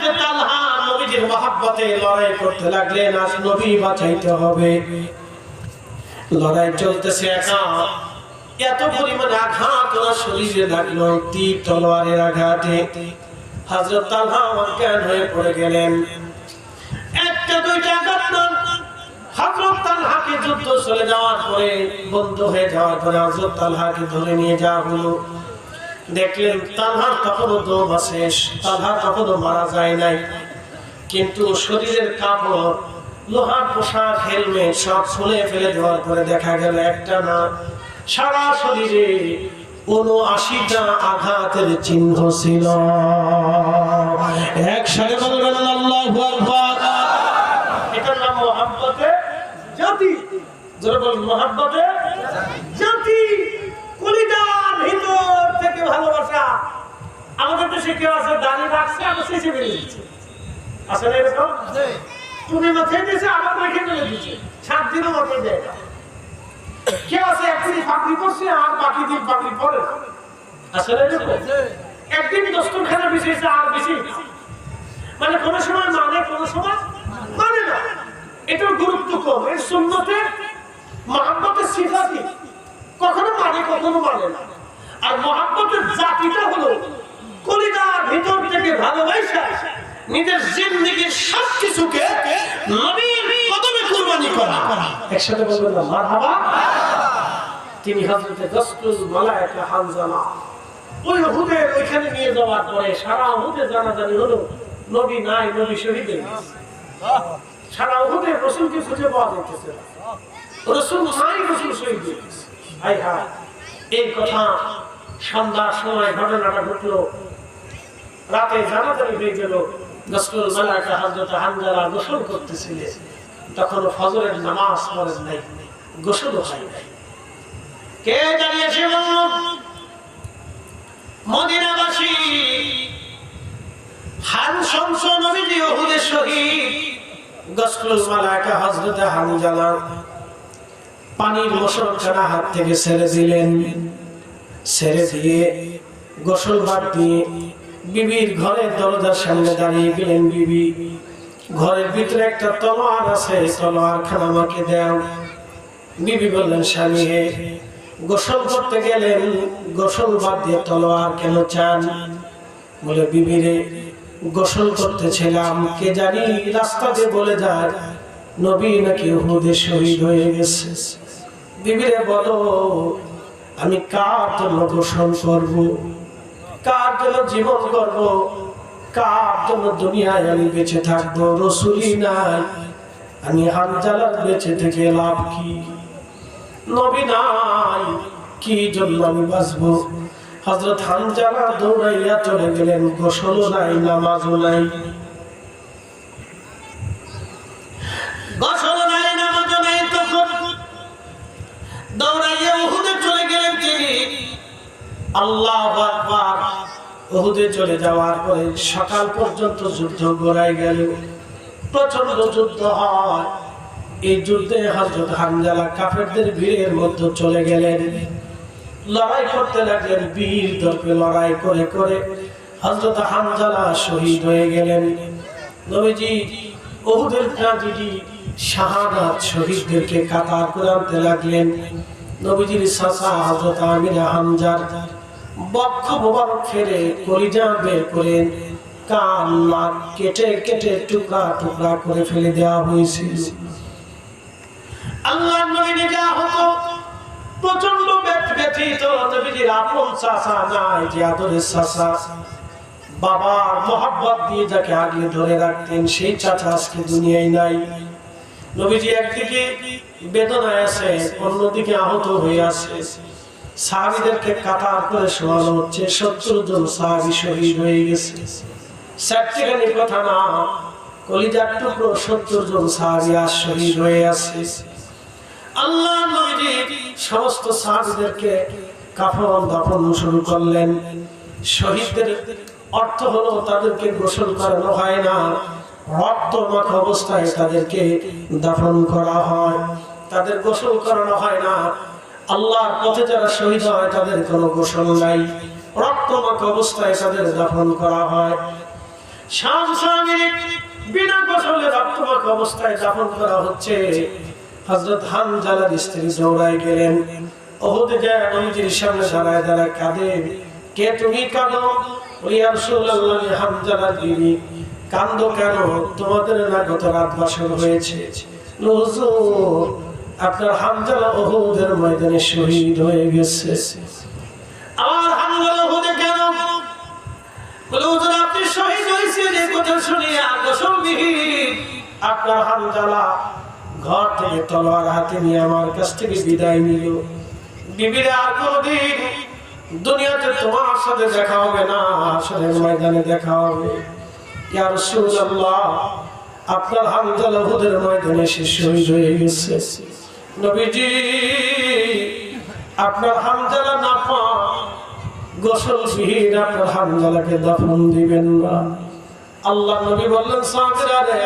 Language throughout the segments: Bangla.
হযরত তালহা নবীজির মহব্বতে লড়াই করতে লাগলেন, আজ নবী বাঁচাইতে হবে। লড়াই চলতেছে, একা এত পরিমাণ আঘাত ওনার শরীরে লাগলো, তীর তলোয়ারের আঘাতে হযরত তালহা অজ্ঞান হয়ে পড়ে গেলেন। একটা দুইটা আঘাত নয়, হযরত তালহাকে যুদ্ধ চলে যাওয়ার পরে, বন্ধ হয়ে যাওয়ার পরে হযরত তালহাকে ধরে নিয়ে যাওয়া হলো। দেখলেন তালহার তখনও দম আছে, তালহা তখনও মারা যায় নাই, কিন্তু শরীরের কাপড়, লোহার পোশাক, হেলমেট সব খুলে ফেলে দেওয়ার পরে দেখা গেল একটা না, সারা শরীরে ৭৯টা আঘাতের চিহ্ন ছিল। একসাথে বলবেন আল্লাহু আকবার। এটার নাম মহব্বতে জাতি। যারা বলেন মহব্বতে জাতি, কলিজার ভিতর থেকে ভালোবাসা। আমাদের দেশে কেউ আছে দাড়ি রাখছে, আমরা শেষে বেরিয়ে দিচ্ছে, আসলে এরকম তুমি মাথায় দিয়েছে, আবার রেখে ফেলে দিচ্ছে, 7 দিনও মাথায় দেয় না। কেউ আছে একদিন পাগড়ি করছে, আর বাকি দিন পাগড়ি পরে, আসলে এরকম একদিন দস্তরখানা বিছিয়েছে, আর বেশি মানে কোন সময় মানে, কোন সময় মানে না। এটার গুরুত্ব কম। এর সুন্নতে মহব্বতের সিফাতি, কখনো মানে কখনো মানে না। আর মহব্বতের জাতিটা হলো কলিজার ভিতর থেকে ভালোবাসা, নিজের জিন্দেগীর সবকিছুকে নবীর কদমে কুরবানি করা। একসাথে বলবেন না মারহাবা। তিনি হযরত রাসূল মালায়েকা হানজালা ওই উহুদের ওইখানে নিয়ে যাওয়ার পরে সারা উহুদে জানাজানি হলো, নবী নাই, নবী শহীদ হয়ে গেছে। সারা উহুদে রাসূলকে খুঁজে পাওয়া যাচ্ছে না, রাসূল নাই, রাসূল শহীদ হয়ে গেছে। হায় হায়, এই কথা সন্ধ্যার সময় ঘটনাটা ঘটলো, রাতে জানাজানি হয়ে গেল। রাসূল মালায়েকা হযরত হানজালা গোসল করতেছিলেন, তখন ফজরের নামাজ পড়েন নাই, গোসল হয় নাই। কে জানিয়েছে? মদিনাবাসী হান শামস নবীজি উহুদের শহীদ। রাসূল মালায়েকা হযরত হানজালা পানির মোশরখানা হাত থেকে ছেড়ে দিলেন, ছেড়ে দিয়ে গোসল বাদ দিয়ে বিবির ঘরের দরজার সামনে দাঁড়িয়ে গেলেন। বিবি, ঘরের ভিতরে একটা তলোয়ার আছে, তলোয়ার খানা আমাকে দাও। বিবি বললেন, স্বামী হে, গোসল করতে গেলেন, গোসল বাদ দিয়ে তলোয়ার কেন চান? বলে, বিবি রে, গোসল করতেছিলাম, কে জানি রাস্তা দিয়ে বলে যায় নবী নাকি উহুদে শহীদ হয়ে গেছে। বিবি রে বলো, আমি কার জন্য গোসল করব, কার জন্য জীবন করব, কার জন্য দুনিয়ায় আমি বেঁচে থাকবো? রাসূলই নাই, আমি হানজালার বেঁচে থেকে লাভ কি? নবী নাই, কি জন্য আমি বাঁচবো? হযরত হানজালা দৌড়াইয়া চলে গেলেন, গোসলও নাই, নামাজও নাই, গোসলও নাই, নামাজও নাই। তখন দৌড়াইয়া উহুদে চলে গেলেন তিনি। আল্লাহু আকবার। উহুদে চলে যাওয়ার পরে সকাল পর্যন্ত যুদ্ধ গড়াই গেল, প্রচন্ড যুদ্ধ হয়। এই যুদ্ধে হযরত হানজালা কাফেরদের ভিড়ের মধ্যে চলে গেলেন, লড়াই করতে লাগলেন। বীর দর্পে লড়াই করে করে হযরত হানজালা শহীদ হয়ে গেলেন। নবীজি উহুদের ট্র্যাজেডি, শাহাদাত শহীদদেরকে কাতার করে আনতে লাগলেন। নবীজির চাচা হযরত আমির হামজার বক্ষ মোবারক ফেলে কলিজা বের করে কান নাক কেটে কেটে টুকরা টুকরা করে ফেলে দেওয়া হয়েছিল। আল্লাহর নবী নিজে হতো প্রচন্ড ব্যথিত। নবীজির আপন চাচা নাই, যে আদরের চাচা, বাবার মহব্বত দিয়ে যাকে আগলে ধরে রাখতেন, সেই চাচা আজকে দুনিয়ায় নাই। নবীজি একদিকে বেদনায় আছে, অন্যদিকে আহত হয়ে আছে। সাহাবীদেরকে কাতার করে শোয়ানো হচ্ছে, ৭০ জন সাহাবী শহীদ হয়ে গেছে। চারটিখানি কথা না, কলিজার টুকরো ৭০ জন সাহাবী আজ শহীদ হয়ে আছে। আল্লাহ নবীজি সমস্ত সাহাবীদেরকে কাফন দাফন শুরু করলেন। শহীদদের অর্থ হলো তাদেরকে গোসল করানো হয় না, রক্তমাখা অবস্থায় তাদেরকে দাফন করা হয়, তাদের গোসল করানো হয় না। আল্লাহর পথে যারা শহীদ হয় তাদের কোনো গোসল নাই, রক্তমাখা অবস্থায় তাদের দাফন করা হয়। বিনা গোসলে রক্তমাখ অবস্থায় দাফন করা হচ্ছে। হযরত হামজালার স্ত্রী দৌড়ায় গেলেন, উহুদে যায় নবীজির সামনে দাঁড়ায় দাঁড়ায় কাঁদেন। কে তুমি কাঁদো? ইয়া রাসূলুল্লাহ, হামজালার বিবি। কান্দো কেন? তোমাদের না গত রাত বাসর হয়েছে। হুজুর, আপনার হামজালা উহুদের ময়দানে শহীদ হয়ে গেছে। আমার হামজালা উহুদে কেন? বলে হুজুর, আপনি শহীদ হয়েছেন এই কথা শুনিয়া গোসলবিহীন আপনার হামজালা ঘর থেকে তলোয়ার হাতে নিয়ে আমার কাছ থেকে বিদায় নিল। বিবিরা, আর কোনদিন দুনিয়াতে তোমার সাথে দেখা হবে না, আসরের ময়দানে দেখা হবে। ইয়া রাসূলুল্লাহ, আপনার হামজালা উহুদের ময়দানে সে শহীদ হয়ে গেছে। নবীজি, আপনার হামজালা নাপাক, গোসলবিহীন আপনার হামজালাকে দাফন দিবেন না। আল্লাহ নবী বললেন, সাহাবীরা রে,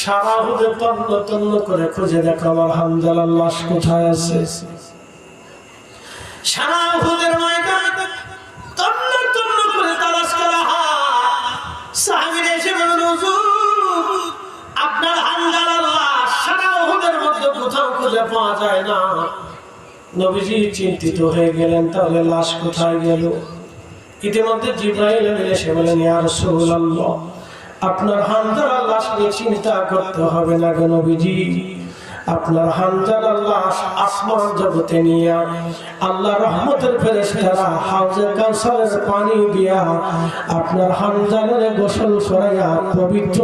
সারা উহুদে তন্ন তন্ন করে খুঁজে দেখো আমার হামজালার লাশ কোথায় আছে। সারা উহুদের ময়দানে তন্ন তন্ন করে তালাশ করা হয়। সাহাবীরা এসে বলেন, হুজুর, আপনার হামজালার লাশ সারা উহুদের মধ্যে কোথাও খুঁজে পাওয়া যায় না। নবীজি চিন্তিত হয়ে গেলেন, তাহলে লাশ কোথায় গেল? ইতিমধ্যে জিবরাইল এসে বলেন, ইয়া রাসূলুল্লাহ, আপনার হামজালার লাশ নিয়ে চিন্তা করতে হবে না গো নবীজি। আপনার হামজালার লাশ আসমান জগতে নিয়ে আল্লাহ রহমতের ফেরেশতারা হাউজে কাউসারের পানি দিয়া আপনার হামজালারে গোসল করাইয়া পবিত্র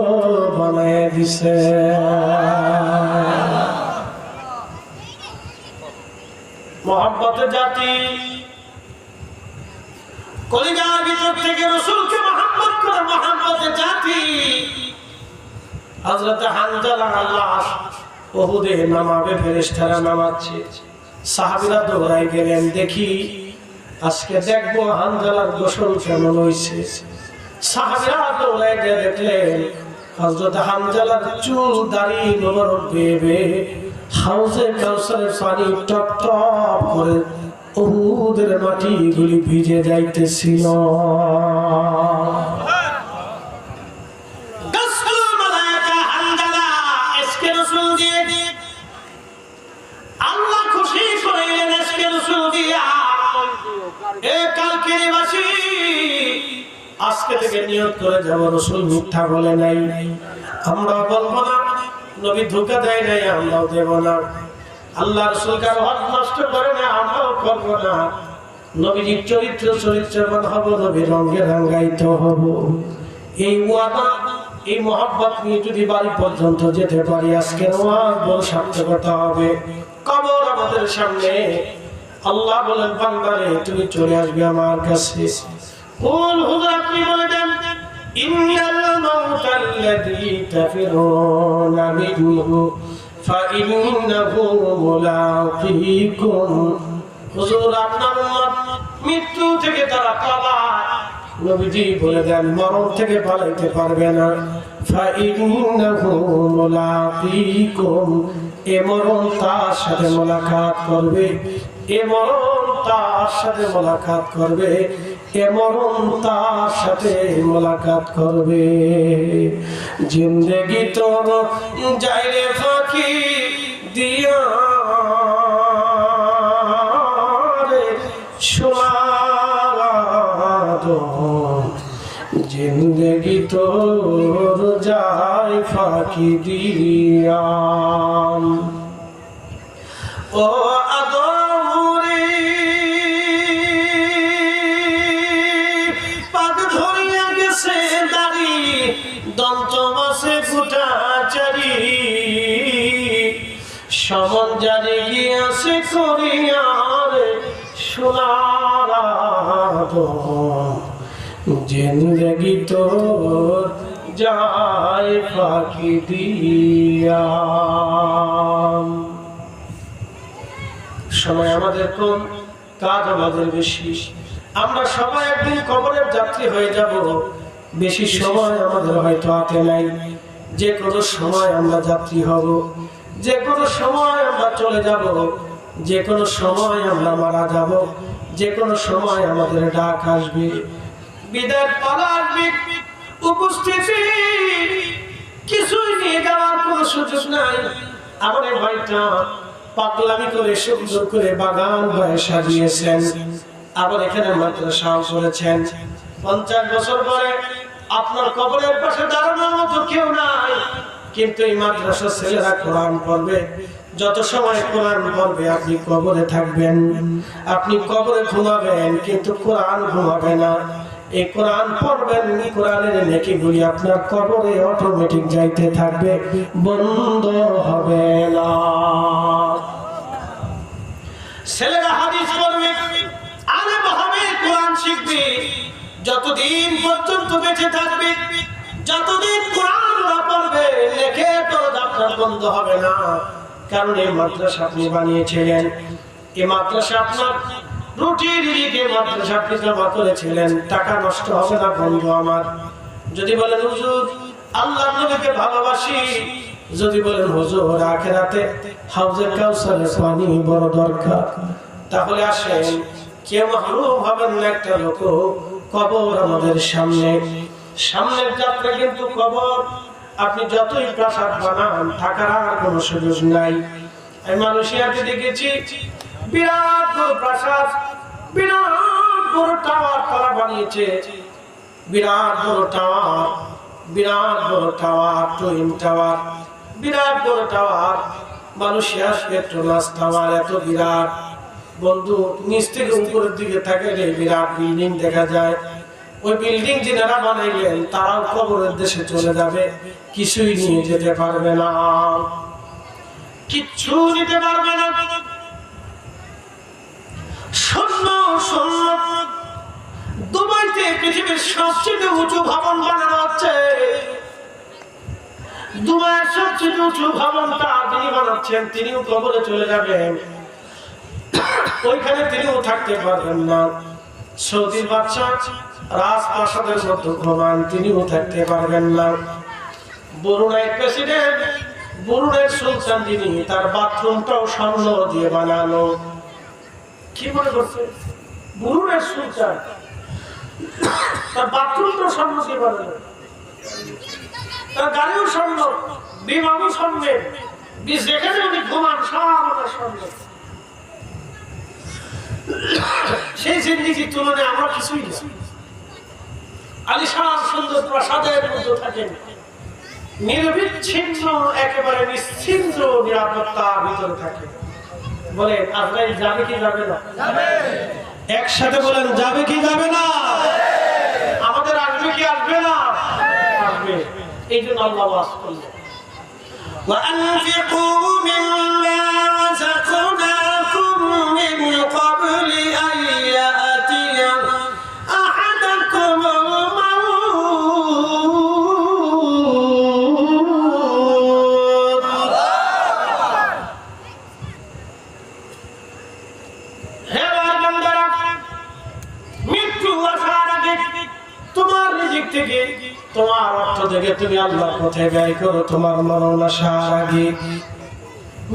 বানায় দিছে। মোহাম্মতের জাতি, কলিজার ভিতর থেকে রাসূলকে মহব্বত করে মোহাম্মতের জাতি। হযরত হামজালার লাশ উহুদে নামাবে, ফেরেশতারা নামাচ্ছে। সাহাবীরা দৌড়ায় গেলেন, দেখি আজকে দেখবো হামজালার গোসল কেমন হয়েছে। সাহাবীরা দৌড়ায় গিয়ে দেখলেন হযরত হামজালার চুল দাড়ি মোবারক বেয়ে হাউজে কাউসারের পানি টপ টপ করে উহুদের মাটিগুলি ভিজে যাইতেছিল। আল্লাহ খুশি করিলেন আজকে রাসূল দিয়া। এ কালকিরিবাসী, আজকে থেকে নিয়ত করে যাব, রাসূল মিথ্যা বলে নাই, আমরা বলবো না। নবী ধোঁকা দেয় নাই, আমরাও দেব না। আল্লাহ রাসূল কারো হক নষ্ট করে না, আমরাও করব না। নবীজির চরিত্রবান হব, নবীর রঙে রাঙ্গায়িত হব। এই ওয়াদা, এই মহব্বত নিয়ে যদি বাড়ি পর্যন্ত যেতে পারি, আজকের ওয়াজ বড় সার্থকতা হবে। কবর আমাদের সামনে। আল্লাহ বলেন, বান্দারে তুমি চলে আসবে আমার কাছে। কুল হুজুর, আপনি বলে দেন, ইন্নাল মাউতাল্লাযী তাফিরুনা মিনহু ফাইন্নাহু মুলাকীকুম। হুজুর, আপনার উম্মত মৃত্যু থেকে তারা পালায়। নবীজি বলে দেন, মরণ থেকে পালাইতে পারবে না। ফাইন্নাহু মুলাকীকুম, এ মরণ তার সাথে মোলাকাত করবে, এ মরণ তার সাথে মোলাকাত করবে, এ মরণ তার সাথে মোলাকাত করবে। জিন্দেগি তোর যাইরে ফাঁকি দিয়া রে সোনার, জিন্দেগি তোর যায় ফাঁকি দিয়া। ও আদরে পাক ধরিয়া গেছে দাড়ি, দন্ত মাসে ফুটা চারি, সমন জারি গিয়াছে করিয়ার সোনার, জিন্দেগি তোর যায় ফাঁকি দিয়া। সময় আমাদের কম, কাজ আমাদের বেশি। আমরা সবাই একদিন কবরের যাত্রী হয়ে যাব। বেশি সময় আমাদের হয়তো হাতে নাই। যে কোনো সময় আমরা যাত্রী হব, যে কোনো সময় আমরা চলে যাব, যে কোনো সময় আমরা মারা যাব, যে কোনো সময় আমাদের ডাক আসবে, বিদায় পালা আসবে। উপস্থিতি কিছুই নিয়ে যাওয়ার কোনো সুযোগ নাই। আমার এই ভাইটা পাগলামি করে সুন্দর করে বাগান বয়ে সাজিয়েছেন, আবার এখানে মাদ্রাসাও করেছেন। 50 বছর পরে আপনার কবরের পাশে দাঁড়ানোর মতো কেউ নাই, কিন্তু এই মাদ্রাসার ছেলেরা কোরআন পড়বে। যত সময় কোরআন পড়বে আপনি কবরে থাকবেন, আপনি কবরে ঘুমাবেন, কিন্তু কোরআন ঘুমাবে না। এই কোরআন পড়বেন, কোরআনের নেকিগুলি আপনার কবরে অটোমেটিক যাইতে থাকবে, বন্ধ হবে না। ছেলেরা হাদিস পড়বে, আলেম হবে, কোরআন শিখবে। যতদিন পর্যন্ত বেঁচে থাকবে, যতদিন কোরআন না পড়বে, নেকের দরজা আপনার বন্ধ হবে না। কারণ এই মাদ্রাসা আপনি বানিয়েছিলেন, এই মাদ্রাসা আপনার রুটির দিকে মাদ্রাসা আপনি জমা করেছিলেন, টাকা নষ্ট হবে না বন্ধু আমার। যদি বলেন হুজুর আল্লাহর নবীকে ভালোবাসি, যদি বলেন হুজুর আখিরাতে হাউজে কাউসারের পানি বড় দরকার, তাহলে আসেন কেউ মাহরুম হবেন না। একটা লোক কবর আমাদের সামনে, সামনের যাত্রা কিন্তু কবর। আপনি যতই প্রাসাদ বানান, থাকার আর কোনো সুযোগ নাই। আমি মালয়েশিয়াতে দেখেছি বিরাট বড় প্রাসাদ, বিরাট বড় টাওয়ার তারা বানিয়েছে, বিরাট বড় টাওয়ার, বিরাট বড় টাওয়ার, টুইন টাওয়ার, বিরাট বড় টাওয়ার। মালয়েশিয়ার পেট্রোনাস টাওয়ার এত বিরাট বন্ধু, নিচ থেকে উপরের দিকে তাকালে বিরাট বিল্ডিং দেখা যায়। ওই বিল্ডিং যারা বানাইলেন তারাও কবরের দেশে চলে যাবে, কিছুই নিয়ে যেতে পারবে না, কিচ্ছু নিতে পারবে না। শূন্য শূন্য। দুবাইতে পৃথিবীর সবচেয়ে উঁচু ভবন বানানো হচ্ছে। দুবাইয়ের সবচেয়ে উঁচু ভবনটা যিনি বানাচ্ছেন তিনিও কবরে চলে যাবেন, ওইখানে তিনিও থাকতে পারবেন না। সৌদির বাদশা রাজপ্রাসাদের মধ্যে ঘুমান, তিনিও থাকতে পারবেন না। ব্রুনাইয়ের প্রেসিডেন্ট, ব্রুনাইয়ের সুলতান যিনি, তার বাথরুমটাও স্বর্ণ দিয়ে বানানো। কি মনে করছে ব্রুনাইয়ের সুলতান তার বাথরুমটাও স্বর্ণ দিয়ে বানানো, তার গাড়িও স্বর্ণ, বিমানও স্বর্ণের, যেখানে উনি ঘুমান সব স্বর্ণ। সেই জিন্দিগির তুলনায় আমরা কিছুই না। আলিশান সুন্দর প্রাসাদের মধ্যে থাকেন, নিরবিচ্ছিন্ন একেবারে নিশ্চিন্ত নিরাপত্তার ভিতরে থাকে। বলেন আজরাইল যাবে কি যাবে না? একসাথে বলেন যাবে কি যাবে না? আমাদের আসবে কি আসবে না? আসবে। এই জন্য আল্লাহ ওয়াজ করলেন, وَأَنفِقُوا مِمَّا رَزَقْنَاكُم مِّن قَبْلِ أَن يَأْتِيَ أَحَدَكُمُ الْمَوْتُ হে বান্দারা, মৃত্যু আসার আগে তোমার রিজিক থেকে, তোমার অর্থ থেকে তুমি আল্লাহর পথে ব্যয় করো। তোমার মরণ আসার আগে,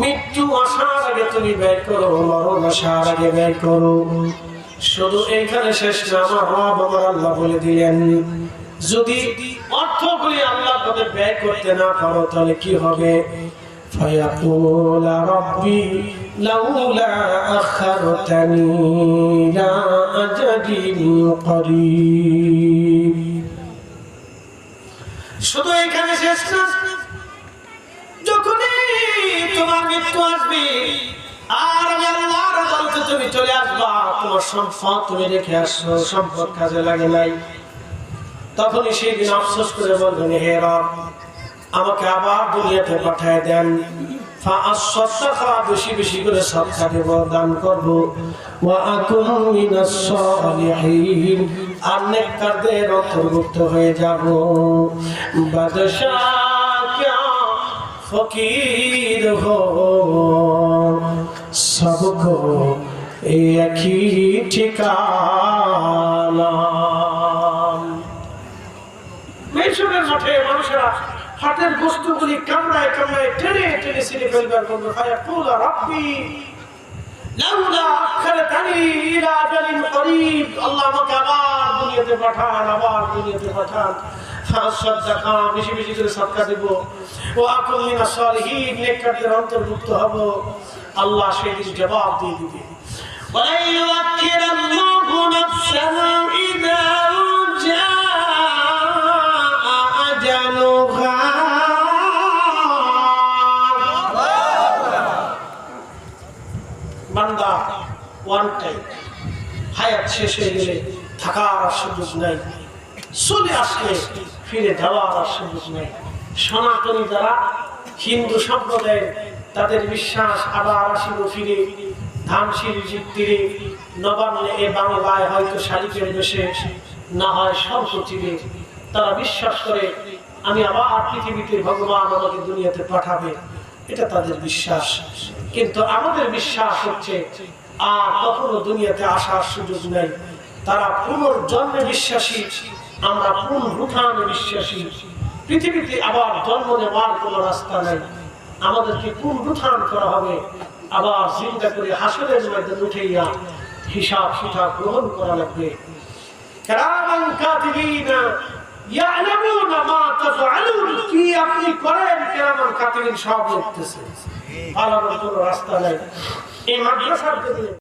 মৃত্যু আসার আগে তুমি ব্যয় করো, মরণ আসার আগে ব্যয় করো। শুধু এইখানে শেষ না, আমার রব আমার আল্লাহ বলে দিলেন, যদি অর্থগুলি আল্লাহর পথে ব্যয় করতে না পারো তাহলে কি হবে? فيقول ربي لولا أخرتني إلى أجل قريب। শুধু এখানে শেষ না, যখনই তোমার মৃত্যু আসবে আর আমি আল্লাহর আদালতে তুমি চলে আসবা, তোমার সম্পদ তুমি রেখে আসছো, সম্পদ কাজে লাগে নাই, তখনই সেই দিন আফসোস করে বলবেন, হে রব আমাকে আবার দুনিয়াতে পাঠিয়ে দেন। বেশি বেশি করে সদকা দেব, দান করবো। আর নেককারদের অন্তর্ভুক্ত হয়ে যাব। বাদশাহ ফকির হো সবকো এক হি ঠিকানা। মেশরের মাঠে মানুষেরা হাতের বস্তুগুলি কামড়ায় কামড়ায় টেনে টেনে ছিঁড়ে ফেলবার করবে। ফায়াকুল রাব্বি লাউলা আখরতানি ইলা আজালিন করিব, আল্লাহ আমাকে আবার দুনিয়াতে পাঠান, আবার দুনিয়াতে পাঠান। সাদকা বেশি বেশি করে সাদকা দেব ও আকুল মিনাস সালিহিন নেককারদের অন্তর্ভুক্ত হব আল্লাহ সেদিন জবাব দিয়ে দিবে ওয়ালা ইউআখিরাল্লাহু নাফসান ইযা জাআ আজালুহা বান্দা ওয়ান টাইম হায়াত শেষ হয়ে গেলে থাকার সুযোগ নাই চলে আসলে ফিরে যাওয়ার সুযোগ নেই সনাতনী যারা হিন্দু সম্প্রদায়ের তাদের বিশ্বাস আবার আসিল ফিরে ধানশীল তীরে নবান্নে এ বাংলায় হয়তো শালিকের বেশে না হয় সর্বচিরে তারা বিশ্বাস করে আমি আবার পৃথিবীতে ভগবান আমাকে দুনিয়াতে পাঠাবে এটা তাদের বিশ্বাস কিন্তু আমাদের বিশ্বাস হচ্ছে আর কখনো দুনিয়াতে আসার সুযোগ নেই তারা পুনর্জন্মে বিশ্বাসী আমরা পুনরুত্থানে বিশ্বাসী পৃথিবীতে আবার জন্ম নেওয়ার কোনো রাস্তা নাই আমাদেরকে পুনরুত্থান করা হবে আবার জিন্দা করে হাসরের ময়দানে উঠাইয়া হিসাব কিতাব গ্রহণ করা লাগবে কিরামান কাতিবিনা ইয়ালামুনা মা তাফআলুন কি আপনি করেন কিরামান কাতিবিন সব লিখতেছে পালানোর কোনো রাস্তা নাই এই মাদ্রাসার